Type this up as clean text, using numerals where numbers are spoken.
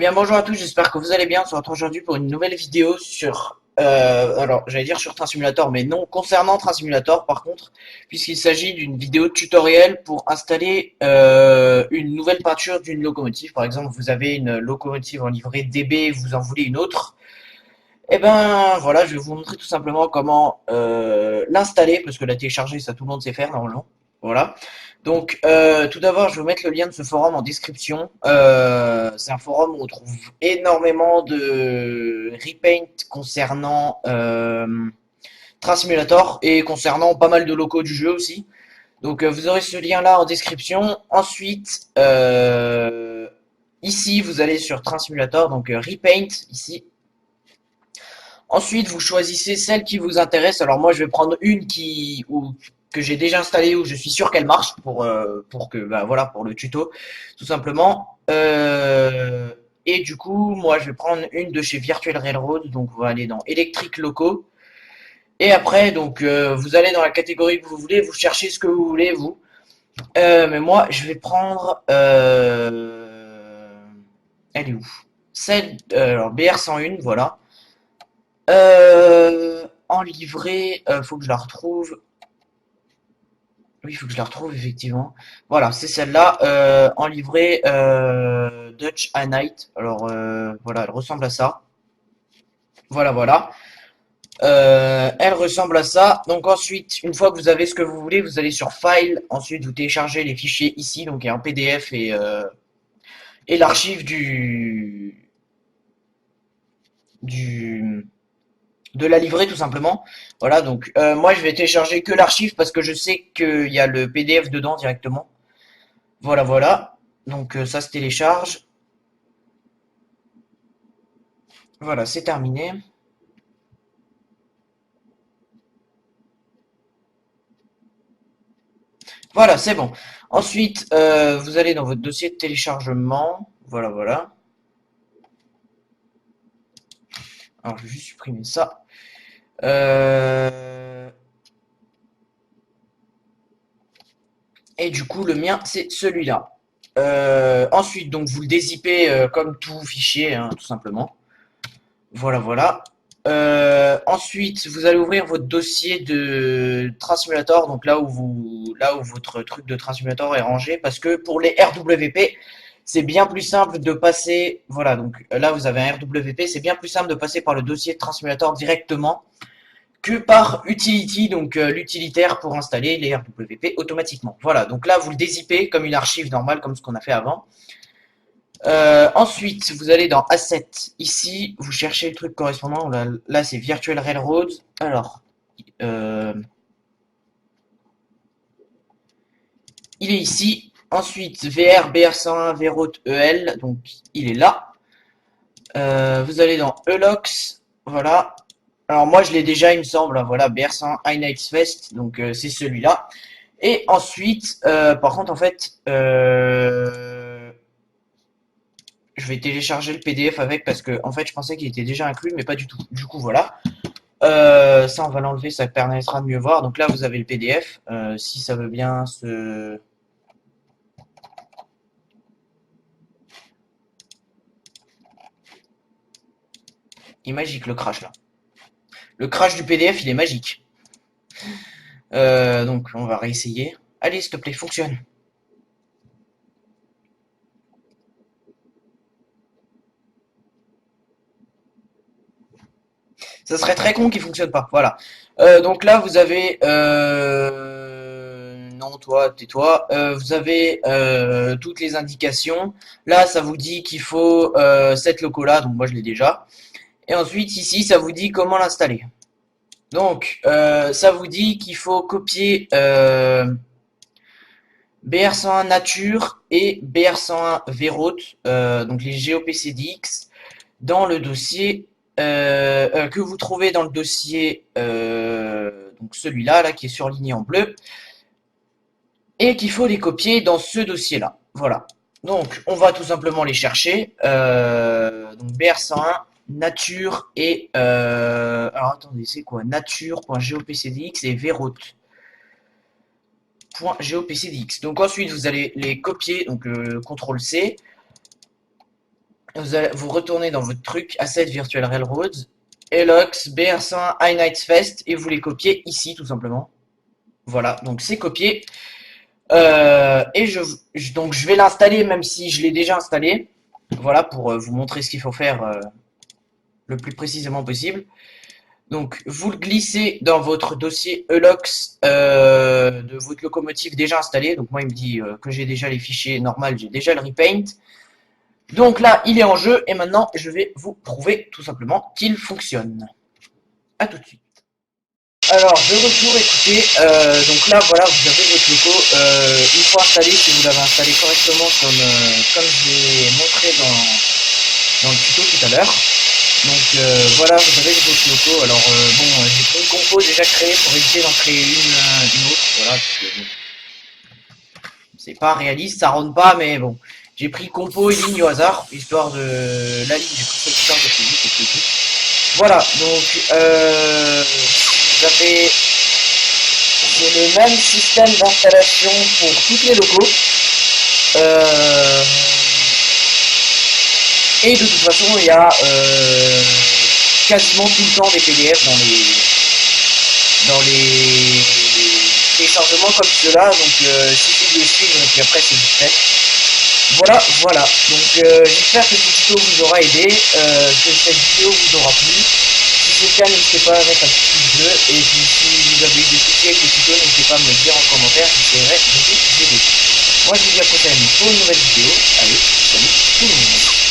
bien, bonjour à tous, j'espère que vous allez bien. On se retrouve aujourd'hui pour une nouvelle vidéo sur, alors j'allais dire sur Train Simulator, mais non, concernant Train Simulator par contre, puisqu'il s'agit d'une vidéo tutoriel pour installer une nouvelle peinture d'une locomotive. Par exemple, vous avez une locomotive en livrée DB, vous en voulez une autre. Et ben voilà, je vais vous montrer tout simplement comment l'installer, parce que la télécharger, ça tout le monde sait faire normalement. Voilà. Donc tout d'abord, je vais vous mettre le lien de ce forum en description. C'est un forum où on trouve énormément de repaint concernant Train Simulator et concernant pas mal de locaux du jeu aussi. Donc vous aurez ce lien là en description. Ensuite, ici vous allez sur Train Simulator, donc repaint ici. Ensuite, vous choisissez celle qui vous intéresse. Alors moi, je vais prendre une que j'ai déjà installée où je suis sûr qu'elle marche pour que bah, voilà pour le tuto tout simplement. Et du coup, moi, je vais prendre une de chez Virtual Railroad. Donc, on va aller dans électrique locaux. Et après, donc, vous allez dans la catégorie que vous voulez. Vous cherchez ce que vous voulez, vous. Mais moi, je vais prendre. Elle est où? Celle. Alors, BR101, voilà. En livret, faut que je la retrouve. Oui, il faut que je la retrouve effectivement. Voilà, c'est celle-là. En livret Dutch A Night. Alors voilà, elle ressemble à ça. Voilà, voilà. Elle ressemble à ça. Donc ensuite, une fois que vous avez ce que vous voulez, vous allez sur File. Ensuite, vous téléchargez les fichiers ici. Donc il y a un PDF et l'archive du de la livrer tout simplement. Voilà, donc moi je vais télécharger que l'archive parce que je sais qu'il y a le PDF dedans directement. Voilà, voilà. Donc ça se télécharge. Voilà, c'est terminé. Voilà, c'est bon. Ensuite, vous allez dans votre dossier de téléchargement. Voilà, voilà. Alors, je vais juste supprimer ça. Euh, Et du coup, le mien, c'est celui-là. Ensuite, donc, vous le dézippez comme tout fichier, hein, tout simplement. Voilà, voilà. Ensuite, vous allez ouvrir votre dossier de Train Simulator, donc là où votre truc de Train Simulator est rangé, parce que pour les RWP, c'est bien plus simple de passer. Voilà, donc là vous avez un RWP, c'est bien plus simple de passer par le dossier de Train Simulator directement que par Utility, donc l'utilitaire pour installer les RWP automatiquement. Voilà, donc là vous le dézippez comme une archive normale, comme ce qu'on a fait avant. Ensuite, vous allez dans Assets. Ici, vous cherchez le truc correspondant. Là c'est Virtual Railroad. Alors, euh, il est ici. Ensuite, VR, BR101, VRoute EL. Donc, il est là. Vous allez dans Elox. Voilà. Alors, moi, je l'ai déjà, il me semble. Voilà, BR101 iNights Fest. Donc, c'est celui-là. Et ensuite, par contre, en fait, je vais télécharger le PDF avec parce que, en fait, je pensais qu'il était déjà inclus, mais pas du tout. Du coup, voilà. Ça, on va l'enlever, ça permettra de mieux voir. Donc là, vous avez le PDF. Si ça veut bien se... Il est magique le crash là. Le crash du PDF, il est magique. Donc on va réessayer. Allez, s'il te plaît, fonctionne. Ça serait très con qu'il fonctionne pas. Voilà. Donc là, vous avez... Non, toi, tais-toi. Vous avez toutes les indications. Là, ça vous dit qu'il faut cette loco-là. Donc moi, je l'ai déjà. Et ensuite, ici, ça vous dit comment l'installer. Donc, ça vous dit qu'il faut copier BR101 Nature et BR101 Verroute, donc les GOPCDX, dans le dossier que vous trouvez dans le dossier, donc celui-là, là, qui est surligné en bleu, et qu'il faut les copier dans ce dossier-là. Voilà. Donc, on va tout simplement les chercher. Donc, BR101, Nature et... alors, attendez, c'est quoi? Nature.gopcdx et Verroute. .gopcdx. Donc ensuite vous allez les copier, donc CTRL C, vous retournez dans votre truc, Asset Virtual Railroad, Elox, BR100, iNight Fest, et vous les copiez ici tout simplement. Voilà, donc c'est copié. Et donc je vais l'installer même si je l'ai déjà installé. Voilà, pour vous montrer ce qu'il faut faire le plus précisément possible. Donc vous le glissez dans votre dossier Elox de votre locomotive déjà installé. Donc moi il me dit que j'ai déjà les fichiers normal, j'ai déjà le repaint. Donc là il est en jeu et maintenant je vais vous prouver tout simplement qu'il fonctionne. A tout de suite. Alors, de retour, écoutez, donc là, voilà, vous avez votre loco. Une fois installé, si vous l'avez installé correctement, comme je l'ai montré dans le tuto tout à l'heure. Donc voilà, vous avez votre loco. Alors, bon, j'ai pris une compo déjà créée pour éviter d'en créer une autre. Voilà, parce que bon, c'est pas réaliste, ça rentre pas, mais bon. J'ai pris compo et ligne au hasard, histoire de. La ligne, j'ai pris celle qui sort de chez vous, voilà, donc vous avez c'est le même système d'installation pour tous les locaux. Euh, et de toute façon, il y a quasiment tout le temps des PDF dans les téléchargements comme cela. Donc, il suffit de le suivre et puis après, c'est vite fait. Voilà, voilà. Donc, j'espère que ce tuto vous aura aidé, que cette vidéo vous aura plu. Si c'est le cas, n'hésitez pas à mettre un petit pouce bleu. Et puis si vous avez eu des soucis avec le tuto, n'hésitez pas à me le dire en commentaire, j'essaierai de vous aider. Moi je vous dis à la prochaine pour une nouvelle vidéo. Allez, salut tout le monde.